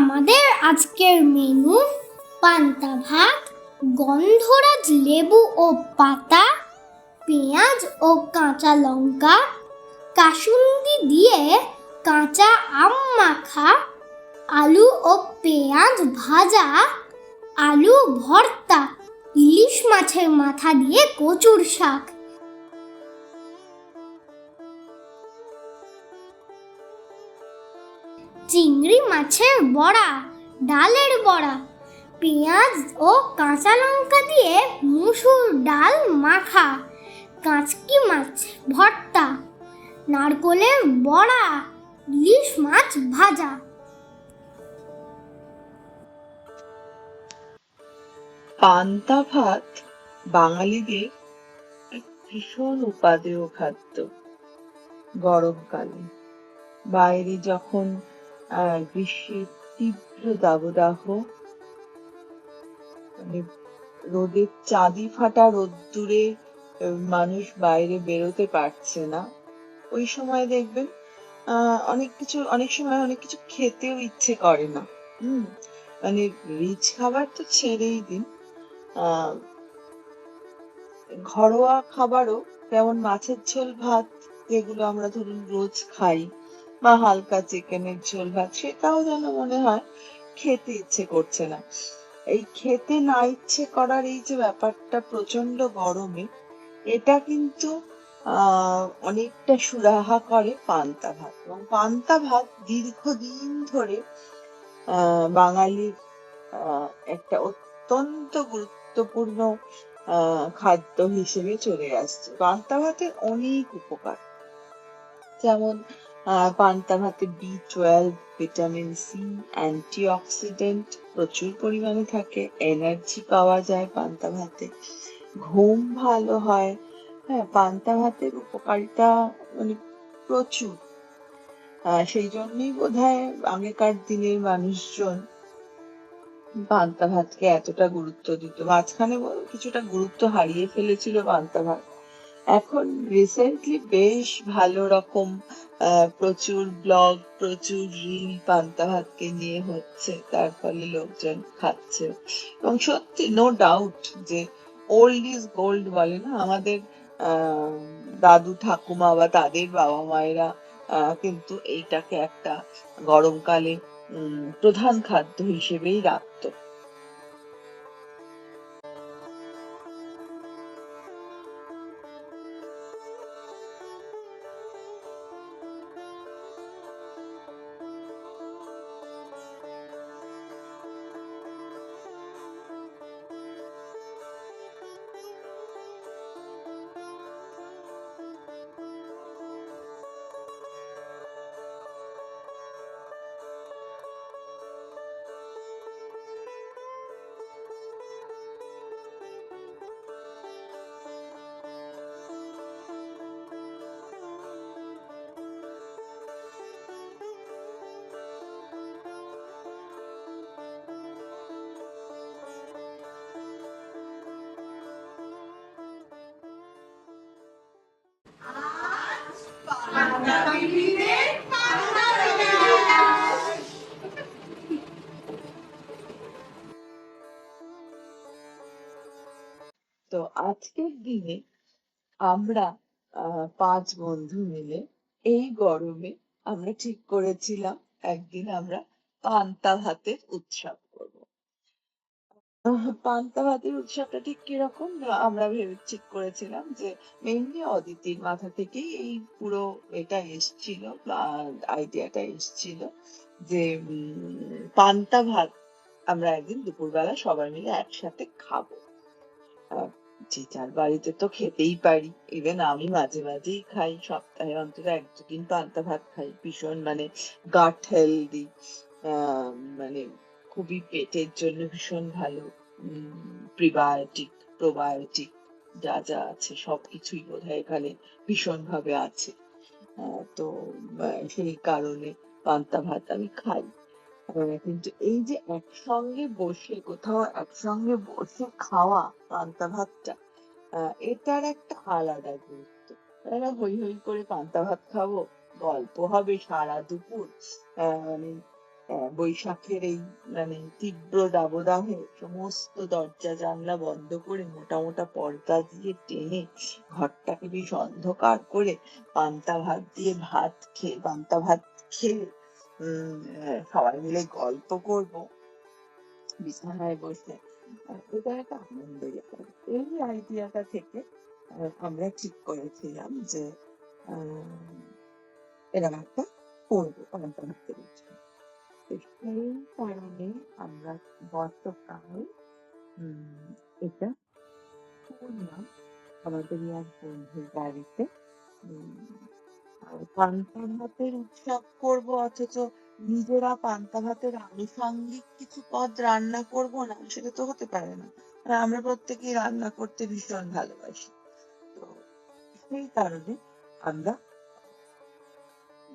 আমাদের আজকের মেনু পান্তা ভাত, গন্ধরাজ লেবু ও পাতা, পেঁয়াজ ও কাঁচা লঙ্কা, কাসুন্দি দিয়ে কাঁচা আম মাখা, আলু ও পেঁয়াজ ভাজা, আলু ভর্তা, ইলিশ মাছের মাথা দিয়ে কচুর শাক। চিংড়ি মাছের বড়া, ডালের বড়া, পেঁয়াজ ও কাঁচা লঙ্কা দিয়ে মুসুর ডাল মাখা, কাঁচকি মাছ ভর্তা, নারকোলের বড়া, ইলিশ মাছ ভাজা। পান্তা ভাত বাঙালিদের এক ভীষণ উপাদেয় খাদ্য। গরমকালে বাইরে যখন গ্রীষ্মের তীব্র দাবদাহ, মানে রোদের চাঁদি ফাটা রোদ্দুরে মানুষ বাইরে বেরোতে পারছে না, ওই সময় দেখবেন অনেক সময় অনেক কিছু খেতেও ইচ্ছে করে না। মানে রিচ খাবার তো ছেড়েই দিন, আহ ঘরোয়া খাবারও, যেমন মাছের ঝোল ভাত, যেগুলো আমরা ধরুন রোজ খাই, বা হালকা চিকেনের ঝোল ভাত, সেটাও যেন মনে হয় খেতে ইচ্ছে করছে না। এই খেতে না ইচ্ছে করার এই যে ব্যাপারটা প্রচন্ড গরমে, এটা কিন্তু অনেকটা সুরাহা করে পান্তা ভাত। এবং পান্তা ভাত দীর্ঘদিন ধরে বাঙালির একটা অত্যন্ত গুরুত্বপূর্ণ খাদ্য হিসেবে চলে আসছে। পান্তা ভাতের অনেক উপকার, যেমন পান্তা ভাতে B12, ভিটামিন সি, অ্যান্টিঅক্সিডেন্ট প্রচুর পরিমাণে থাকে, এনার্জি পাওয়া যায় পান্তা ভাতে, ঘুম ভালো হয়। হ্যাঁ, পান্তা ভাতের উপকারিতা মানে প্রচুর। সেই জন্যই বোধহয় আগেকার দিনের মানুষজন পান্তা ভাতকে এতটা গুরুত্ব দিত। মাঝখানে কিছুটা গুরুত্ব হারিয়ে ফেলেছিল পান্তা ভাত। এখন রিসেন্টলি বেশ ভালো রকম প্রচুর ব্লগ, প্রচুর রিল পান্তা ভাতকে নিয়ে হচ্ছে, তার ফলে লোকজন খাচ্ছে। এবং সত্যি নো ডাউট যে ওল্ড ইজ গোল্ড বলে না, আমাদের দাদু ঠাকুমা বা তাদের বাবা মায়েরা কিন্তু এইটাকে একটা গরমকালে প্রধান খাদ্য হিসেবেই রাখতো। তো আজকের দিনে আমরা 5 বন্ধু মিলে এই গরমে আমরা ঠিক করেছিলাম একদিন আমরা পান্তা ভাতের উৎসব করব। পান্তা ভাতের উৎসবটা ঠিক কিরকম, আমরা ভেবে ঠিক করেছিলাম যে মেইনলি অদিতির মাথা থেকেই এই পুরো এটা এসছিল, আইডিয়াটা এসছিল যে পান্তা ভাত আমরা একদিন দুপুরবেলা সবাই মিলে একসাথে খাবো। যে যার বাড়িতে তো খেতেই পারি, ইভেন আমি মাঝে মাঝেই খাই, সপ্তাহে অন্তত 1-2 দিন পান্তা ভাত খাই। ভীষণ মানে গাট হেলদি, মানে খুবই পেটের জন্য ভীষণ ভালো। প্রিবায়োটিক, প্রোবায়োটিক যা যা আছে সবকিছুই বোধহয় এখানে ভীষণ ভাবে আছে। তো সেই কারণে পান্তা ভাত আমি খাই। কিন্তু এই যে একসঙ্গে বসে কোথাও একসঙ্গে বসে খাওয়া পান্তা ভাতটা, এটার একটা আলাদা গুরুত্ব। এরা হই হই করে পান্তা ভাত খাবো, গল্প হবে সারা দুপুর, মানে বৈশাখের এই মানে তীব্র দাবদাহে সমস্ত দরজা জানলা বন্ধ করে মোটা মোটা পর্দা দিয়ে টেনে ঘরটাকে বেশ অন্ধকার করে পান্তা ভাত খেয়ে সবাই মিলে গল্প করব বিছানায় বসে। এটা একটা আনন্দের ব্যাপার। এই আইডিয়াটা থেকে আমরা ঠিক করেছিলাম যে আহ এরকম একটা করবো পান্তা ভাতের উৎসব। তো সেই কারণে আমরা গতকাল উম এটা করলাম আমাদেরই এক বন্ধুর বাড়িতে। উম পান্তা ভাতের উৎসব করবো অথচ নিজেরা পান্তা ভাতের আনুষঙ্গিক কিছু পদ রান্না করব না, সেটা তো হতে পারে না। আর আমরা প্রত্যেকেই রান্না করতে ভীষণ ভালোবাসি। তো সেই কারণে আমরা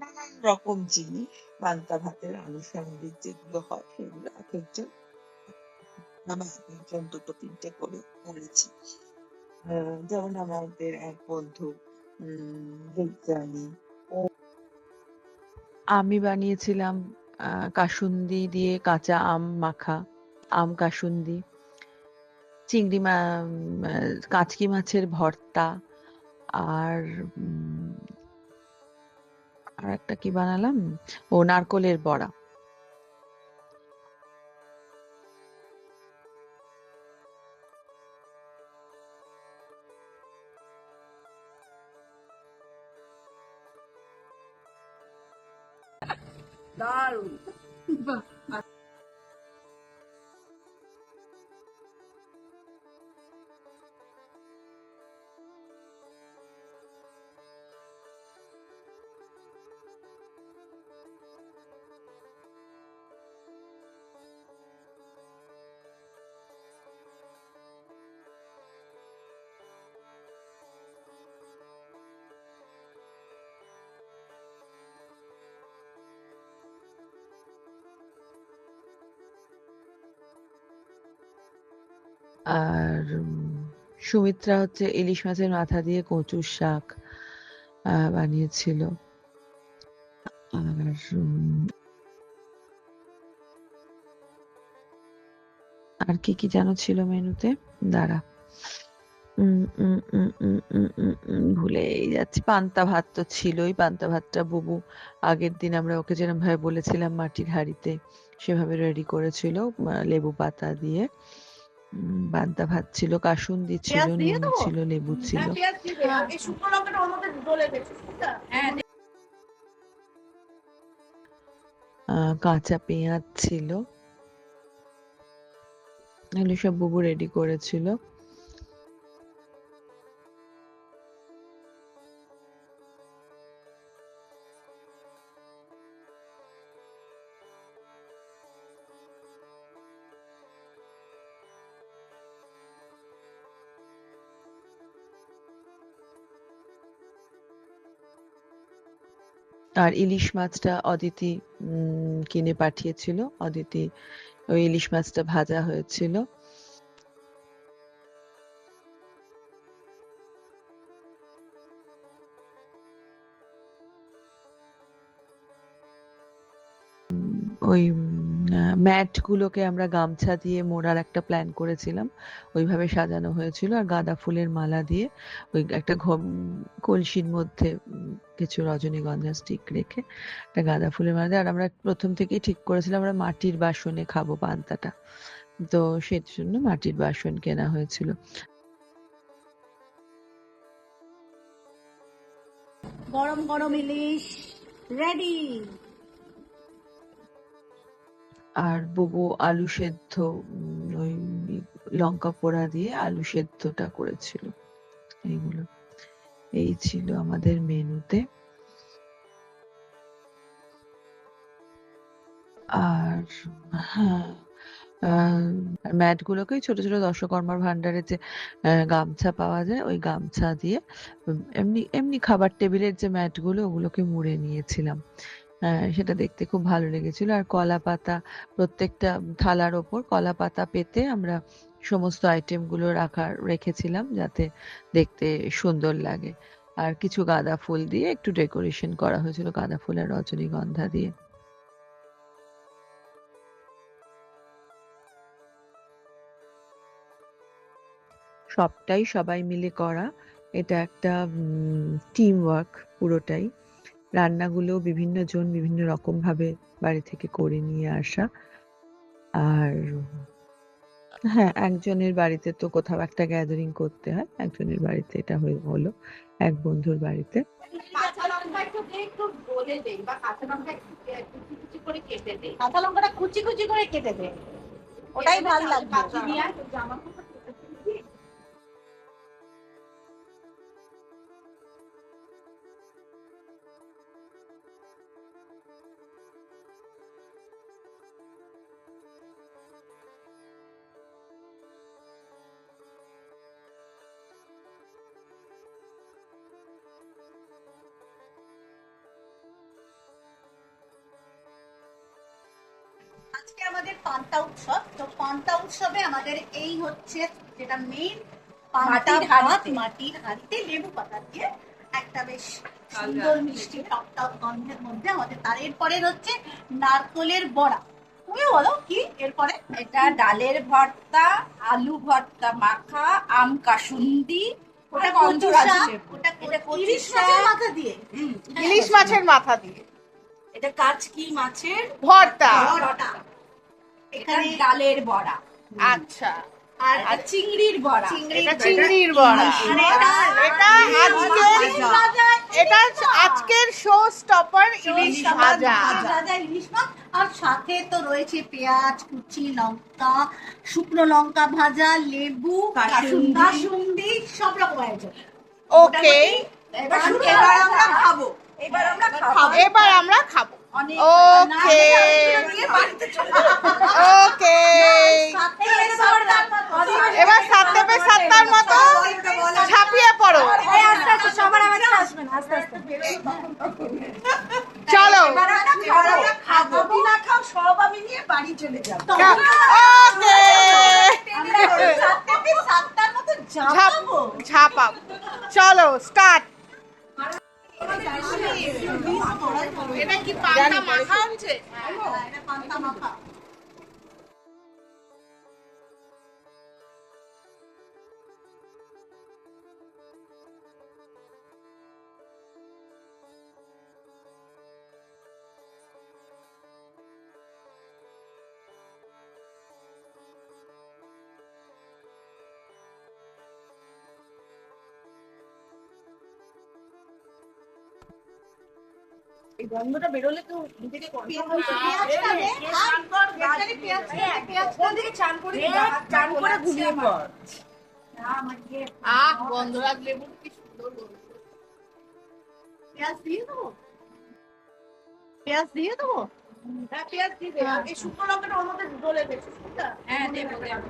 নানান রকম জিনিস পান্তা ভাতের আনুষঙ্গিক যেগুলো হয় সেগুলো এক একজন আমরা এক একজন দুটো তিনটে করে করেছি। যেমন আমাদের এক বন্ধু বিজ্ঞানী, আমি বানিয়েছিলাম কাসুন্দি দিয়ে কাঁচা আম মাখা, আম কাসুন্দি, চিংড়ি কাচকি মাছের ভর্তা, আর আর একটা কি বানালাম, ও নারকোলের বড়া। দারুণ। আর সুমিত্রা হচ্ছে ইলিশ মাছের মাথা দিয়ে কচুর শাক বানিয়েছিল। আর আর কি কি যেন ছিল মেনুতে, দাঁড়া ভুলেই যাচ্ছি। পান্তা ভাত তো ছিলই, পান্তা ভাতটা বুবু আগের দিন আমরা ওকে যেরকম ভাবে বলেছিলাম মাটির হাঁড়িতে সেভাবে রেডি করেছিল, লেবু পাতা দিয়ে। পান্তা ভাত ছিল, কাসুন্দি ছিল, নুন ছিল, লেবু ছিল, কাঁচা পেঁয়াজ ছিল, এগুলো সব বুবু রেডি করেছিল। আর ইলিশ মাছটা অদিতি কিনে পাঠিয়েছিল, অদিতি ওই ইলিশ মাছটা ভাজা হয়েছিল। ওই ম্যাট গুলোকে আমরা গামছা দিয়ে মোড়ার একটা প্ল্যান করেছিলাম, ওইভাবে সাজানো হয়েছিল। আর গাঁদা ফুলের মালা দিয়ে ওই একটা কলসির মধ্যে কিছু রজনীগন্ধা স্টিক রেখে একটা গাঁদা ফুলের মালা দিয়ে, আর আমরা প্রথম থেকেই ঠিক করেছিলাম আমরা মাটির বাসনে খাবো পান্তাটা, তো সেই জন্য মাটির বাসন কেনা হয়েছিল। গরম গরম ইলিশ রেডি। আর বুবু আলু সেদ্ধ, ওই লঙ্কা পোড়া দিয়ে আলু সেদ্ধটা করেছিল। এইগুলো এই ছিল আমাদের মেনুতে। আর হ্যাঁ, ম্যাট গুলোকে ছোট ছোট দশকর্মার ভান্ডারে যে গামছা পাওয়া যায়, ওই গামছা দিয়ে এমনি এমনি খাবার টেবিলের যে ম্যাট গুলো ওগুলোকে মুড়ে নিয়েছিলাম। সেটা দেখতে খুব ভালো লেগেছিল। আর কলা পাতা, প্রত্যেকটা থালার ওপর কলা পাতা পেতে আমরা সমস্ত আইটেম গুলো রেখেছিলাম যাতে দেখতে সুন্দর লাগে। আর কিছু গাঁদা ফুল দিয়ে একটু ডেকোরেশন করা হয়েছিল, গাঁদা ফুল আর রজনীগন্ধা দিয়ে। সবটাই সবাই মিলে করা। এটা একটা টিম ওয়ার্ক পুরোটাই। রান্নাগুলো বিভিন্ন জন বিভিন্ন রকম ভাবে বাড়ি থেকে করে নিয়ে আসা। আর হ্যাঁ, একজনের বাড়িতে তো কোথাও একটা গ্যাদারিং করতে হয়, একজনের বাড়িতে এটা হলো এক বন্ধুর বাড়িতে। কাঁচা লঙ্কা একটু দিয়ে একটু বলে দেই, বা কাঁচা লঙ্কা একটু কুচি কুচি করে কেটে দেই। কাঁচা লঙ্কাটা কুচি কুচি করে কেটে দে, ওটাই ভালো লাগবে। পাখি নিয়ে আর জামা কাপড় কেটে দিই। আজকে আমাদের পান্তা উৎসব, তো পান্তা উৎসবে আমাদের এই হচ্ছে যেটা মেইন, পান্তা ভাত মাটির হাঁড়িতে লেবু পাতা দিয়ে একটা বেশ সুন্দর মিষ্টি টক টক গন্ধের মধ্যে আমাদের। তার এরপরে হচ্ছে নারকোলের বড়া। তুমি বলো কি এরপরে? এটা ডালের ভর্তা, আলু ভর্তা মাখা, আম কাসুন্দি, ওটা কচু কচু শাক, শাক, ওটা এটা কচু ইলিশ শাক। মাছের মাথা দিয়ে, ইলিশ মাছের মাথা দিয়ে এটা কাচকি মাছের ভর্তা। বড়াটা এটা এখানে ডালের বড়া, আচ্ছা, আর আর চিংড়ির বড়া। এটা চিংড়ির বড়া। এটা আজকের শো স্টপার ইলিশ ভাজা। ইলিশ মাছ, আর সাথে তো রয়েছে পেঁয়াজ কুচি, লঙ্কা, শুকনো লঙ্কা ভাজা, লেবু, কাসুন্দি। কাসুন্দি, সব রকম আয়োজন। ওকে, এবার আমরা খাবো, এবার আমরা খাবো। এবার আমরা খাবো। অনেক ওকে নিয়ে বাড়িতে চলে যাবো। ওকে, সাথে সাতটার মতো। এবার সাতটা পে সাতটার মতো ঝাঁপিয়ে পড়ো। চলো, খাবো কি না খাও সব আমি নিয়ে বাড়ি চলে যাবো। ওকে, সাতটার মতো যাবো। ঝাঁপাবো। চলো স্টার্ট। এটা কি পান্তা মাখা হচ্ছে? এটা পান্তা মাখা। এই গন্ধটা বেরোলে তো নিজেকে পেঁয়াজটা দে, এখানে পেঁয়াজটা দে। চান করে ঘুমিয়ে পড়। গন্ধরাজ লেবু কি সুন্দর গন্ধ। পেঁয়াজ দিয়ে দেবো, পেঁয়াজ দিয়ে দেবো। পেঁয়াজ দিয়ে দে। এই শুকনো লঙ্কাটা ওর মধ্যে ডলে দে। হ্যাঁ দেবো দেবো।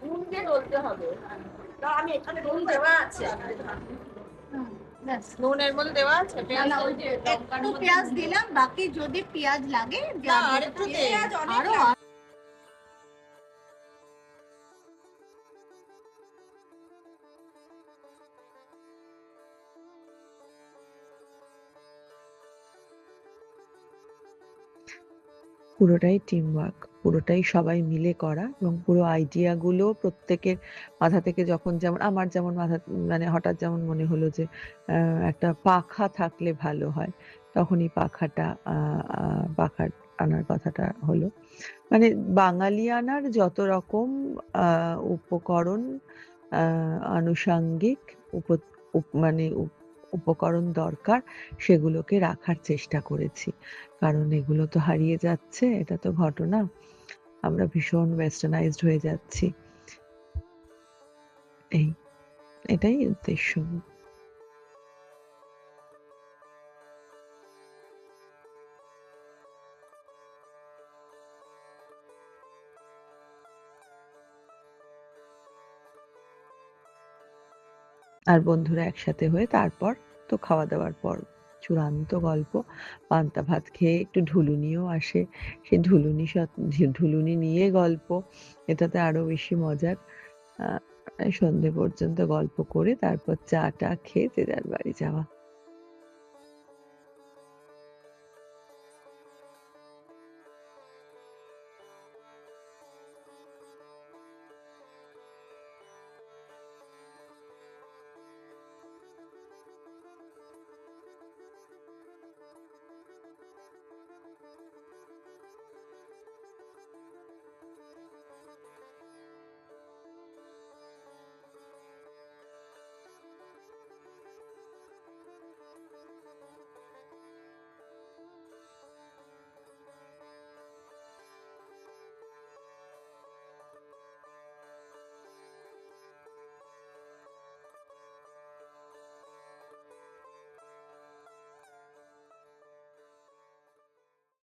নুন দিয়ে ডলতে হবে। দাও, আমি এখানে নুন দেওয়া আছে। নুনের মধ্যে দেওয়া আছে পেঁয়াজ। না, ওই যে লঙ্কার একটু মধ্যে পেঁয়াজ দিলাম, বাকি যদি পেঁয়াজ লাগে আর একটু দে। আরো পুরোটাই টিম ওয়ার্ক, পুরোটাই সবাই মিলে করা, এবং পুরো আইডিয়া গুলো প্রত্যেকের মাথা থেকে যখন, যেমন আমার যেমন মাথা মানে হঠাৎ যেমন মনে হলো যে একটা পাখা থাকলে ভালো হয়, তখনই পাখা আনার কথাটা হলো। মানে বাঙালিয়ানার যত রকম উপকরণ, আনুষাঙ্গিক মানে উপকরণ দরকার, সেগুলোকে রাখার চেষ্টা করেছি। কারণ এগুলো তো হারিয়ে যাচ্ছে, এটা তো ঘটনা। আমরা ভীষণ ওয়েস্টার্নাইজড হয়ে যাচ্ছি। এটাই উদ্দেশ্য। আর বন্ধুরা একসাথে হয়ে তারপর তো খাওয়া দাওয়ার পর চূড়ান্ত গল্প। পান্তা ভাত খেয়ে একটু ঢুলুনিও আসে, সেই ঢুলুনি নিয়ে গল্প, এটাতে আরো বেশি মজার। সন্ধে পর্যন্ত গল্প করে তারপর চা টা খেয়ে যে যার বাড়ি যাওয়া।